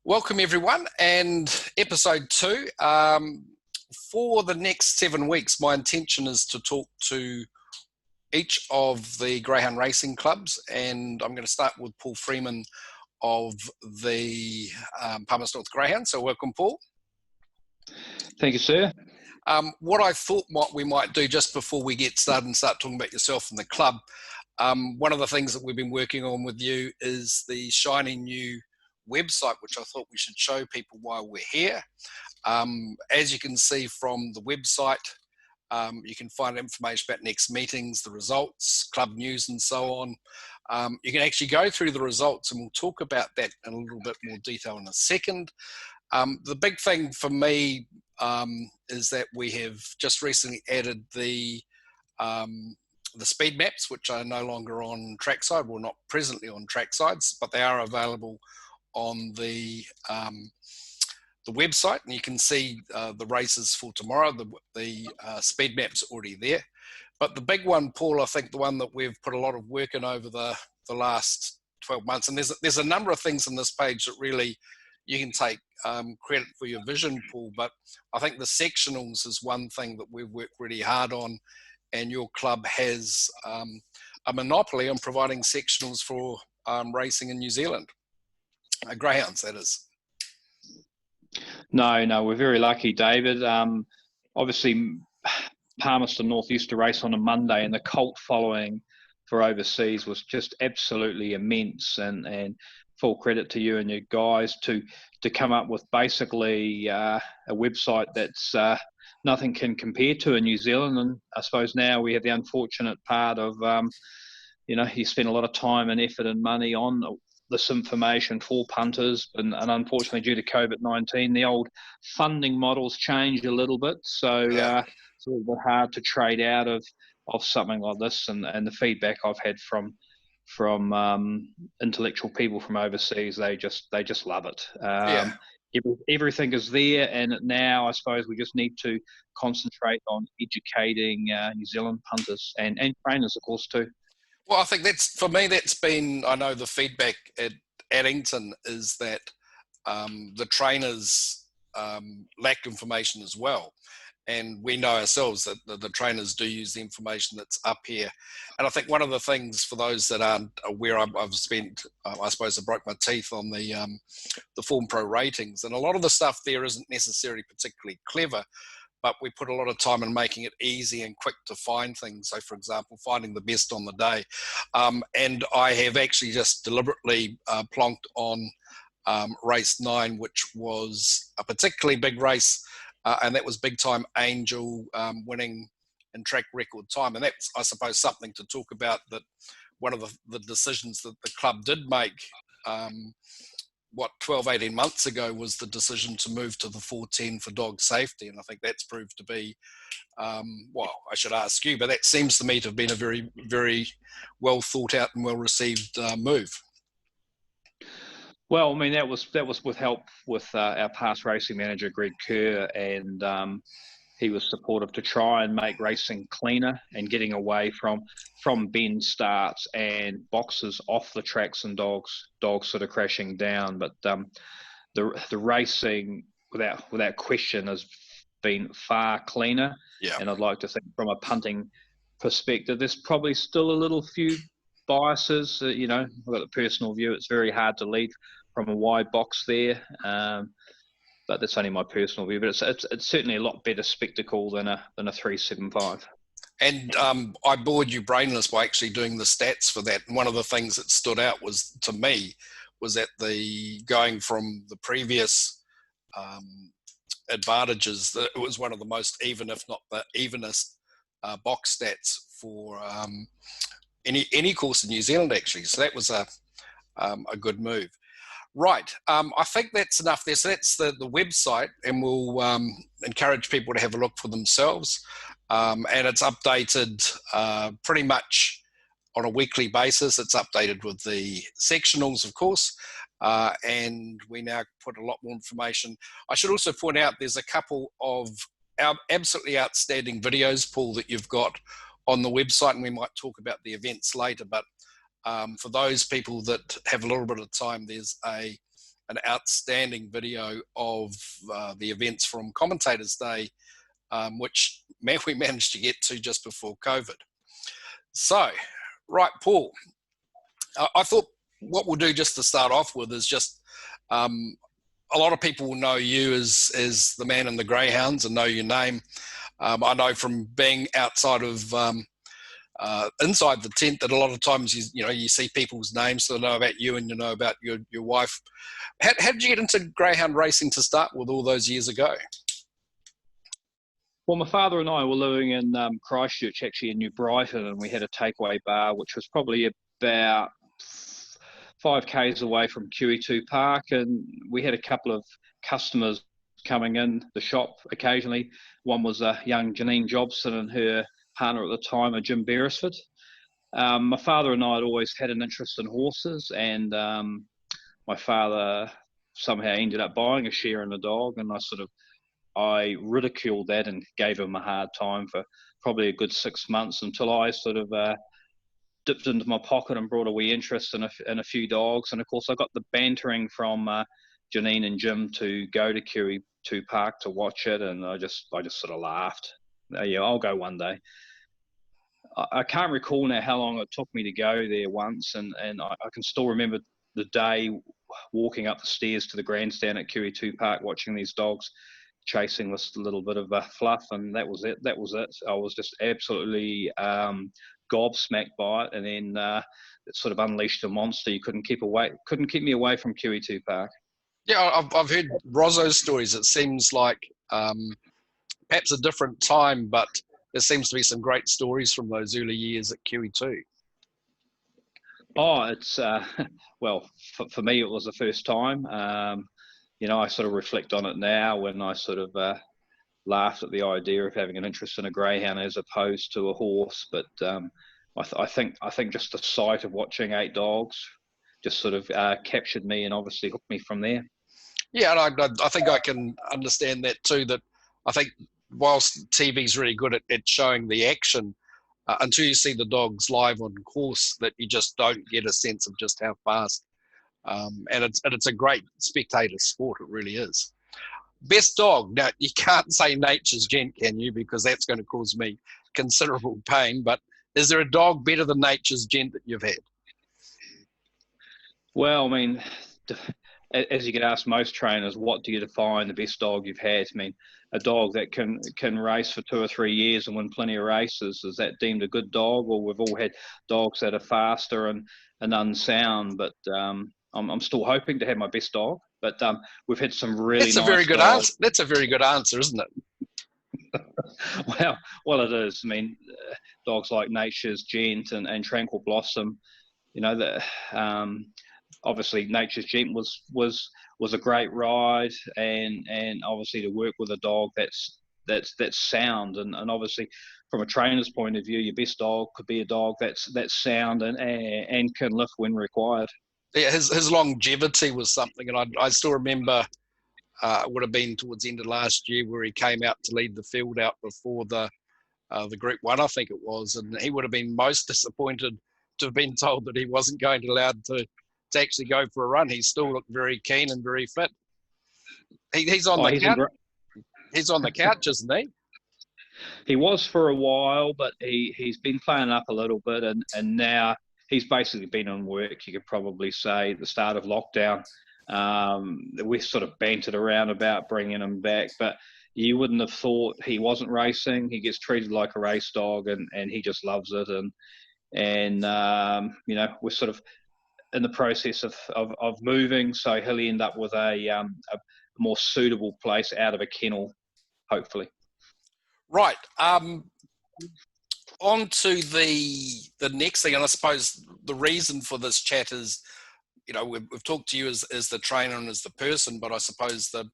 Welcome everyone, and episode 2. For the next 7 weeks, my intention is to talk to each of the greyhound racing clubs, and I'm going to start with Paul Freeman of the Palmerston North Greyhounds. So welcome, Paul. Thank you, sir. What I thought we might do just before we get started and start talking about yourself and the club, one of the things that we've been working on with you is the shiny new website, which I thought we should show people while we're here. As you can see from the website, you can find information about next meetings, the results, club news and so on. You can actually go through the results, and we'll talk about that in a little bit more detail in a second. The big thing for me is that we have just recently added the speed maps, which are no longer on trackside, well, not presently on tracksides, but they are available on the website, and you can see the races for tomorrow. The speed map's already there. But the big one, Paul, I think the one that we've put a lot of work in over the last 12 months, and there's a number of things on this page that really you can take credit for your vision, Paul, but I think the sectionals is one thing that we've worked really hard on, and your club has a monopoly on providing sectionals for racing in New Zealand. Greyhounds, that is. No, we're very lucky, David. Obviously, Palmerston North used to race on a Monday, and the cult following for overseas was just absolutely immense. And full credit to you and your guys to come up with basically a website that's nothing can compare to in New Zealand. And I suppose now we have the unfortunate part of, you spend a lot of time and effort and money on this information for punters, and unfortunately due to COVID-19, the old funding models changed a little bit, so it's a little bit hard to trade out of something like this. And the feedback I've had from intellectual people from overseas, they just love it. Everything is there, and now I suppose we just need to concentrate on educating New Zealand punters and trainers, of course, too. Well, I think that's been, I know the feedback at Addington is that the trainers lack information as well. And we know ourselves that the trainers do use the information that's up here. And I think one of the things for those that aren't aware, I've spent, I suppose I broke my teeth on the Form Pro ratings. And a lot of the stuff there isn't necessarily particularly clever, but we put a lot of time in making it easy and quick to find things. So, for example, finding the best on the day. And I have actually just deliberately plonked on race 9, which was a particularly big race, and that was Big Time Angel winning in track record time. And that's, I suppose, something to talk about, that one of the decisions that the club did make 12, 18 months ago was the decision to move to the 410 for dog safety. And I think that's proved to be, well, I should ask you, but that seems to me to have been a very, very well thought out and well received move. Well, I mean, that was with help with our past racing manager, Greg Kerr, and he was supportive to try and make racing cleaner and getting away from bend starts and boxes off the tracks and dogs sort of crashing down. But the racing, without question, has been far cleaner. Yeah. And I'd like to think from a punting perspective, there's probably still a little few biases. I've got a personal view. It's very hard to lead from a wide box there. But that's only my personal view. But it's certainly a lot better spectacle than a 375. And I bored you brainless by actually doing the stats for that. And one of the things that stood out was that the going from the previous advantages, that it was one of the most even, if not the evenest, box stats for any course in New Zealand, actually. So that was a good move. Right, I think that's enough there. So that's the website, and we'll encourage people to have a look for themselves. And it's updated pretty much on a weekly basis. It's updated with the sectionals, of course, and we now put a lot more information. I should also point out there's a couple of absolutely outstanding videos, Paul, that you've got on the website, and we might talk about the events later, but for those people that have a little bit of time, there's a an outstanding video of the events from Commentators Day, which we managed to get to just before COVID. So, right, Paul, I thought what we'll do just to start off with is just a lot of people will know you as the man in the greyhounds and know your name. I know from being outside of inside the tent that a lot of times you see people's names, so they know about you and you know about your wife. How did you get into greyhound racing to start with all those years ago? Well, my father and I were living in Christchurch, actually in New Brighton, and we had a takeaway bar, which was probably about 5 k's away from QE2 Park, and we had a couple of customers coming in the shop occasionally. One was a young Janine Jobson and her partner at the time, a Jim Beresford. My father and I had always had an interest in horses, and my father somehow ended up buying a share in a dog, and I ridiculed that and gave him a hard time for probably a good 6 months until I dipped into my pocket and brought a wee interest in a few dogs. And of course, I got the bantering from Janine and Jim to go to QE2 Park to watch it, and I just sort of laughed. Yeah, I'll go one day. I can't recall now how long it took me to go there once, and I can still remember the day walking up the stairs to the grandstand at QE2 Park, watching these dogs chasing this little bit of fluff, and that was it. I was just absolutely gobsmacked by it, and then it sort of unleashed a monster. You couldn't keep me away from QE2 Park. Yeah, I've heard Rozzo's stories. It seems like perhaps a different time, but there seems to be some great stories from those early years at QE2. Oh, it's well, for me it was the first time. I sort of reflect on it now when I sort of laughed at the idea of having an interest in a greyhound as opposed to a horse. But I think just the sight of watching 8 dogs just sort of captured me and obviously hooked me from there. Yeah, and I think I can understand that too. That I think whilst TV's really good at showing the action, until you see the dogs live on course, that you just don't get a sense of just how fast. And it's a great spectator sport. It really is. Best dog. Now, you can't say Nature's Gent, can you? Because that's going to cause me considerable pain. But is there a dog better than Nature's Gent that you've had? Well, I mean, as you get asked most trainers, what do you define the best dog you've had? I mean, a dog that can race for 2 or 3 years and win plenty of races, is that deemed a good dog? Or we've all had dogs that are faster and unsound, but I'm still hoping to have my best dog. But we've had some really nice dogs. That's a very good answer, isn't it? Well, it is. I mean, dogs like Nature's Gent and Tranquil Blossom, that obviously Nature's Gent was a great ride, and obviously to work with a dog that's sound, and obviously from a trainer's point of view, your best dog could be a dog that's sound and can lift when required. Yeah, his longevity was something, and I still remember it would have been towards the end of last year where he came out to lead the field out before the Group 1, I think it was, and he would have been most disappointed to have been told that he wasn't going to be allowed to actually go for a run. He still looked very keen and very fit. He's on the couch. He's on the couch, isn't he? He was for a while, but he's been playing up a little bit, and now he's basically been on work, you could probably say, at the start of lockdown. We sort of bantered around about bringing him back, but you wouldn't have thought he wasn't racing. He gets treated like a race dog, and he just loves it. And we're sort of in the process of moving, so he'll end up with a more suitable place out of a kennel, hopefully. Right. On to the next thing, and I suppose the reason for this chat is, we've talked to you as the trainer and as the person, but I suppose the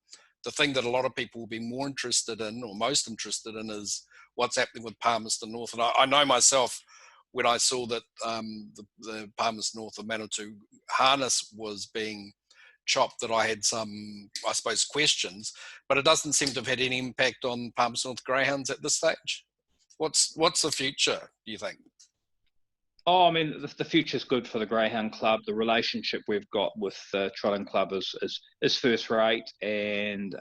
thing that a lot of people will be more interested in, or most interested in, is what's happening with Palmerston North. And I know myself, when I saw that the Palmerston North of Manawatu harness was being chopped, that I had some, I suppose, questions, but it doesn't seem to have had any impact on Palmerston North Greyhounds at this stage. What's the future, do you think? Oh, I mean, the future's good for the Greyhound Club. The relationship we've got with the Trotting Club is first rate, and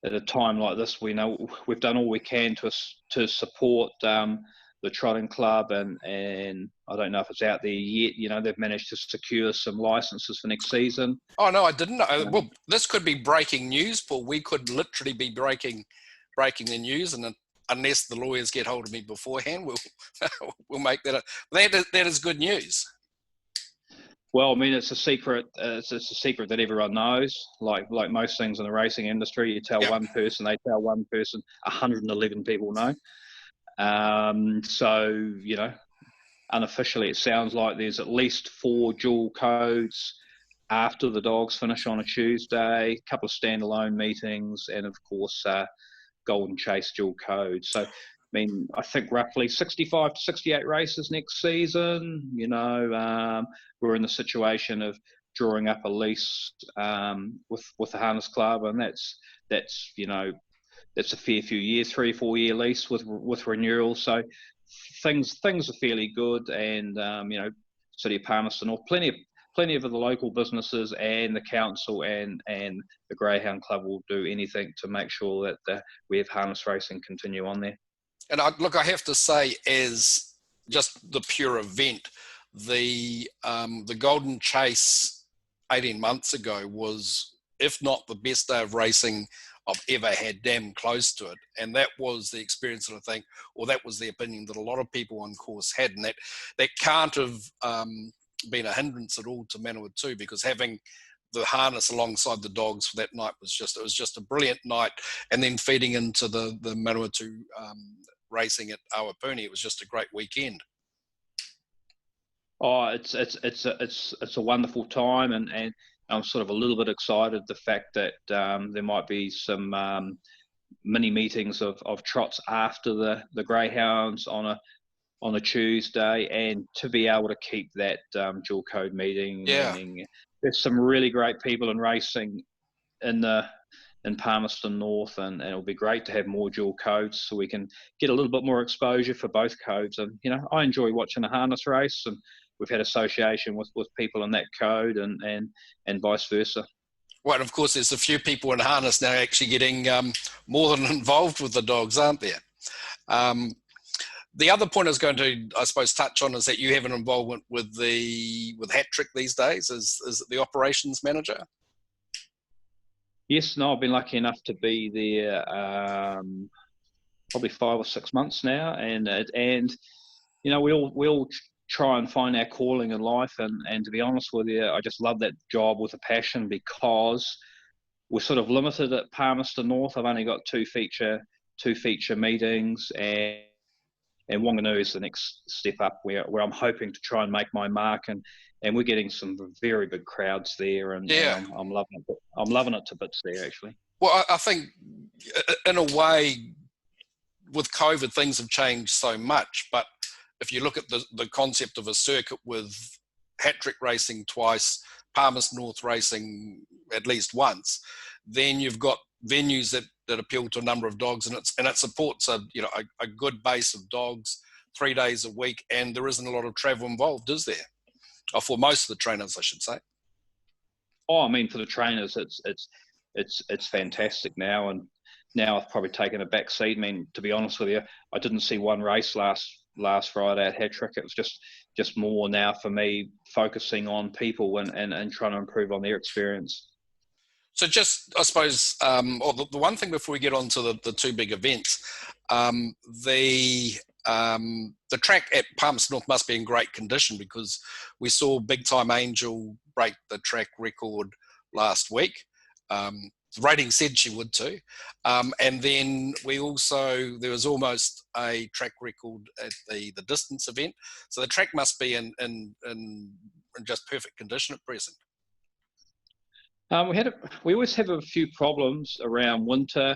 at a time like this, we know we've done all we can to support the Trotting Club, and I don't know if it's out there yet. They've managed to secure some licenses for next season. Oh no, I didn't know. Well, this could be breaking news, Paul. We could literally be breaking the news, and unless the lawyers get hold of me beforehand, we'll make that. That is good news. Well, I mean, it's a secret. It's a secret that everyone knows. Like most things in the racing industry, you tell one person, they tell one person, 111 people know. So unofficially, it sounds like there's at least 4 dual codes after the dogs finish on a Tuesday. A couple of standalone meetings, and of course, Golden Chase dual code. So, I mean, I think roughly 65 to 68 races next season. We're in the situation of drawing up a lease with the Harness Club, and that's a fair few years, 3 or 4 year lease with renewal. So things are fairly good, and City of Palmerston North, plenty of the local businesses and the council and the Greyhound Club will do anything to make sure that we have harness racing continue on there. And I have to say, as just the pure event, the Golden Chase 18 months ago was, if not the best day of racing I've ever had, damn close to it. And that was the experience that I think, or that was the opinion that a lot of people on course had, and that can't have been a hindrance at all to Manawatu, because having the harness alongside the dogs for that night was just a brilliant night. And then feeding into the Manawatu racing at Awapuni, it was just a great weekend. Oh, it's a wonderful time, and I'm sort of a little bit excited the fact that there might be some mini meetings of trots after the Greyhounds on a Tuesday, and to be able to keep that dual code meeting. Yeah. Meaning there's some really great people in racing in Palmerston North, and it'll be great to have more dual codes so we can get a little bit more exposure for both codes. And I enjoy watching a harness race, and we've had association with people in that code, and vice versa. Well, and of course, there's a few people in harness now actually getting more than involved with the dogs, aren't there? The other point I was going to, I suppose, touch on is that you have an involvement with Hat Trick these days as the operations manager. Yes, no, I've been lucky enough to be there probably 5 or 6 months now, and we all try and find our calling in life, and to be honest with you, I just love that job with a passion, because we're sort of limited at Palmerston North. I've only got two feature meetings, and Wanganui is the next step up where I'm hoping to try and make my mark, and we're getting some very big crowds there, and I'm loving it. I'm loving it to bits there, actually. Well, I think in a way with COVID things have changed so much, but if you look at the concept of a circuit with Hat Trick racing twice, Palmerston North racing at least once, then you've got venues that appeal to a number of dogs, and it supports a good base of dogs 3 days a week, and there isn't a lot of travel involved, is there? Or for most of the trainers, I should say. Oh, I mean, for the trainers, it's fantastic now, and now I've probably taken a back seat. I mean, to be honest with you, I didn't see one race last Friday at Hat Trick. It was just more now for me focusing on people and trying to improve on their experience. So just, I suppose, the one thing before we get on to the two big events, the track at Palmerston North must be in great condition, because we saw Big Time Angel break the track record last week. The rating said she would too. And then there was almost a track record at the distance event. So the track must be in just perfect condition at present. We always have a few problems around winter,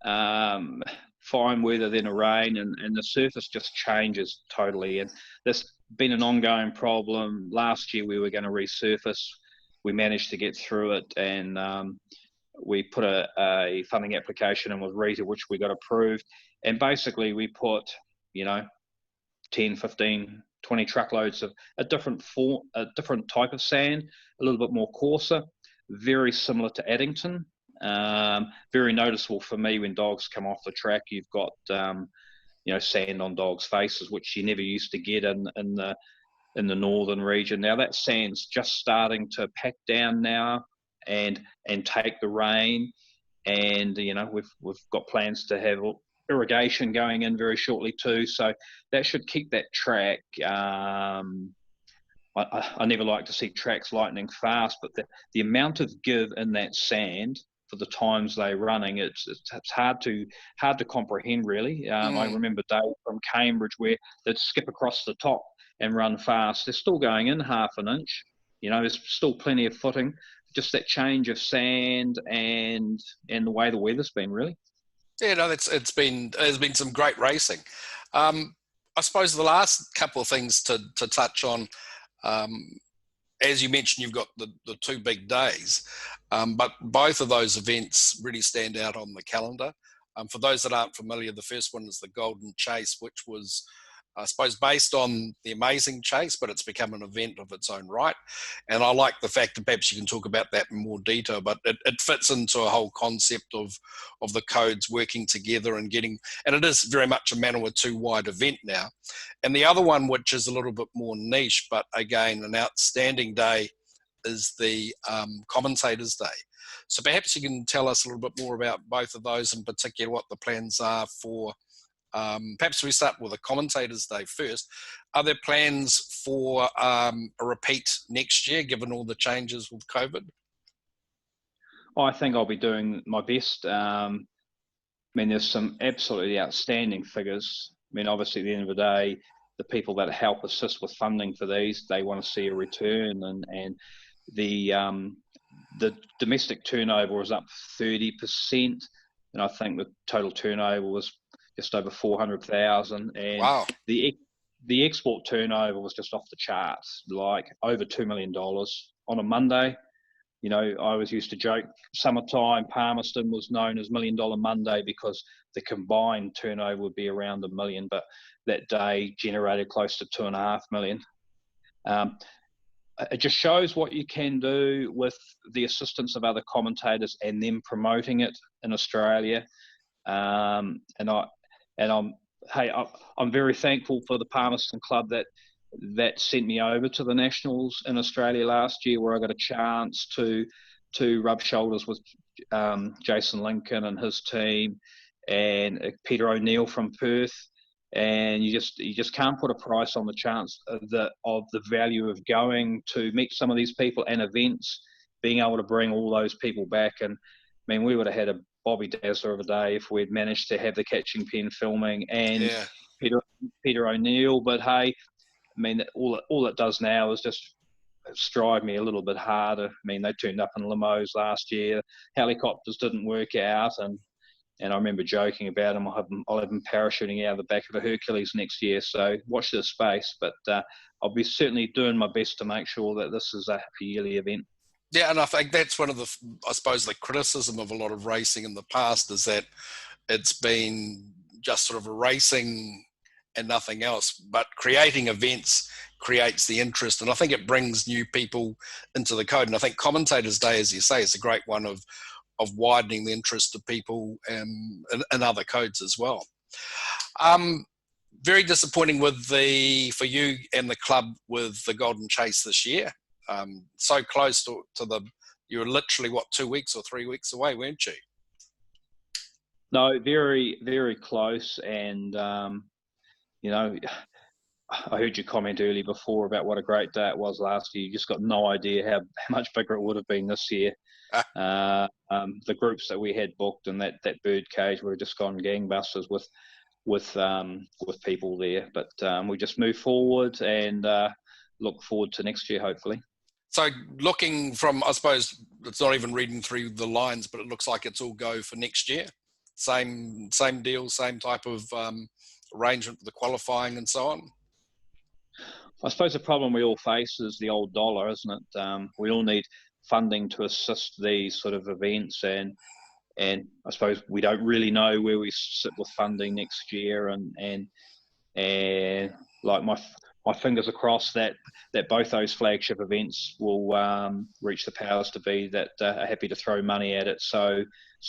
fine weather, then a rain, and the surface just changes totally. And there's been an ongoing problem. Last year we were going to resurface. We managed to get through it, and we put a funding application in with Rita, which we got approved. And basically we put, 10, 15, 20 truckloads of a different type of sand, a little bit more coarser, very similar to Addington. Very noticeable for me when dogs come off the track. You've got sand on dogs' faces, which you never used to get in the northern region. Now that sand's just starting to pack down now and take the rain, and we've got plans to have irrigation going in very shortly too, so that should keep that track. I never like to see tracks lightning fast, but the amount of give in that sand for the times they're running, it's hard to comprehend really. I remember Dave from Cambridge where they'd skip across the top and run fast. They're still going in half an inch. There's still plenty of footing. Just that change of sand and the way the weather's been really. Yeah, no, there's been some great racing. I suppose the last couple of things to touch on, as you mentioned, you've got the two big days, but both of those events really stand out on the calendar. For those that aren't familiar, the first one is the Golden Chase, which was, I suppose, based on the Amazing Chase, but it's become an event of its own right. And I like the fact that perhaps you can talk about that in more detail, but it fits into a whole concept of the codes working together and it is very much a Manawatu-wide event now. And the other one, which is a little bit more niche, but again, an outstanding day, is the Commentators Day. So perhaps you can tell us a little bit more about both of those, in particular what the plans are for. Perhaps we start with the Commentators Day first. Are there plans for a repeat next year, given all the changes with COVID? I think I'll be doing my best. There's some absolutely outstanding figures. Obviously, at the end of the day, the people that help assist with funding for these, they want to see a return, and the domestic turnover was up 30%, and I think the total turnover was just over 400,000, and wow. The export turnover was just off the charts, like over $2 million on a Monday. I always used to joke, summertime Palmerston was known as $1 Million Monday because the combined turnover would be around $1 million, but that day generated close to $2.5 million. It just shows what you can do with the assistance of other commentators and them promoting it in Australia. I'm very thankful for the Palmerston Club that sent me over to the Nationals in Australia last year, where I got a chance to rub shoulders with Jason Lincoln and his team, and Peter O'Neill from Perth. And you just can't put a price on the chance of the value of going to meet some of these people and events, being able to bring all those people back. And we would have had a Bobby Dazzler of a day if we'd managed to have the catching pen filming and Peter O'Neill. But hey, all it does now is just strive me a little bit harder. They turned up in limos last year. Helicopters didn't work out, and I remember joking about them. I'll have them parachuting out of the back of a Hercules next year. So watch this space. But I'll be certainly doing my best to make sure that this is a yearly event. Yeah, and I think that's one of the criticism of a lot of racing in the past is that it's been just sort of a racing and nothing else. But creating events creates the interest, and I think it brings new people into the code. And I think Commentators Day, as you say, is a great one of widening the interest of people in other codes as well. Very disappointing for you and the club with the Golden Chase this year. So close to you were literally 2 weeks or 3 weeks away, weren't you? No, very, very close. And I heard your comment earlier before about what a great day it was last year. You just got no idea how much bigger it would have been this year. The groups that we had booked and that bird cage would have just gone gangbusters with people there. But we just move forward and look forward to next year, hopefully. So looking from, I suppose, it's not even reading through the lines, but it looks like it's all go for next year. Same deal, same type of arrangement for the qualifying and so on. I suppose the problem we all face is the old dollar, isn't it? We all need funding to assist these sort of events, and I suppose we don't really know where we sit with funding next year. And like my fingers are crossed that both those flagship events will reach the powers to be that are happy to throw money at it, so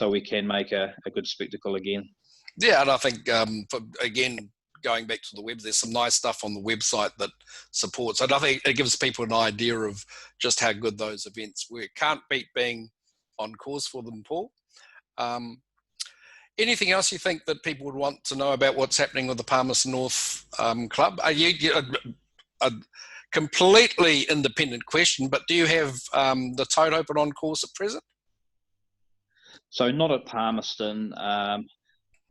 we can make a good spectacle again. Yeah, and I think again, going back to the web, there's some nice stuff on the website that supports it. I think it gives people an idea of just how good those events were. Can't beat being on course for them, Paul. Anything else you think that people would want to know about what's happening with the Palmerston North Club? Are you a completely independent question, but do you have the tote open on course at present? So not at Palmerston.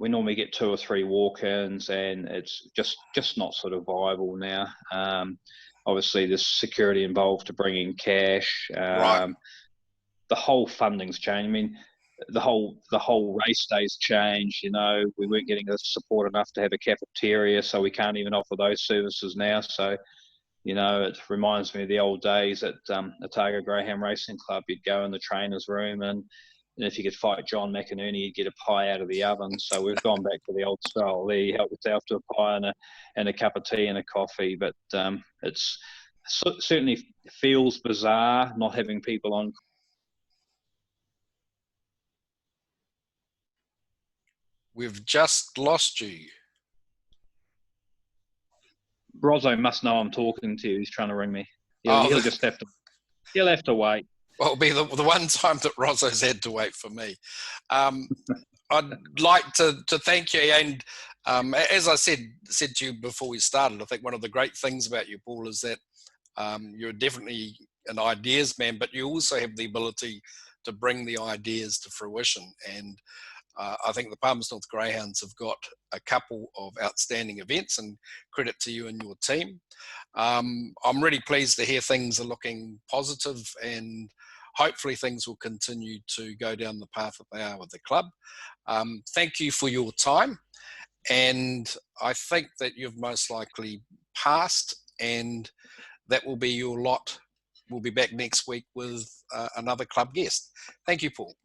We normally get 2 or 3 walk-ins, and it's just not sort of viable now. Obviously, there's security involved to bring in cash. Right. The whole funding's changed. I mean, the whole race day's changed. You know, we weren't getting the support enough to have a cafeteria, so we can't even offer those services now. So, you know, it reminds me of the old days at Otago Greyhound Racing Club. You'd go in the trainer's room, and if you could fight John McInerney, you'd get a pie out of the oven. So we've gone back to the old style. There, you help yourself to a pie and a cup of tea and a coffee. But it's certainly feels bizarre not having people on. We've just lost you. Rozzo must know I'm talking to you. He's trying to ring me. He'll just have to wait. Well, it'll be the one time that Rozzo's had to wait for me. I'd like to thank you, and as I said to you before we started, I think one of the great things about you, Paul, is that you're definitely an ideas man, but you also have the ability to bring the ideas to fruition. And I think the Palmerston North Greyhounds have got a couple of outstanding events, and credit to you and your team. I'm really pleased to hear things are looking positive, and hopefully things will continue to go down the path that they are with the club. Thank you for your time, and I think that you've most likely passed, and that will be your lot. We'll be back next week with another club guest. Thank you, Paul.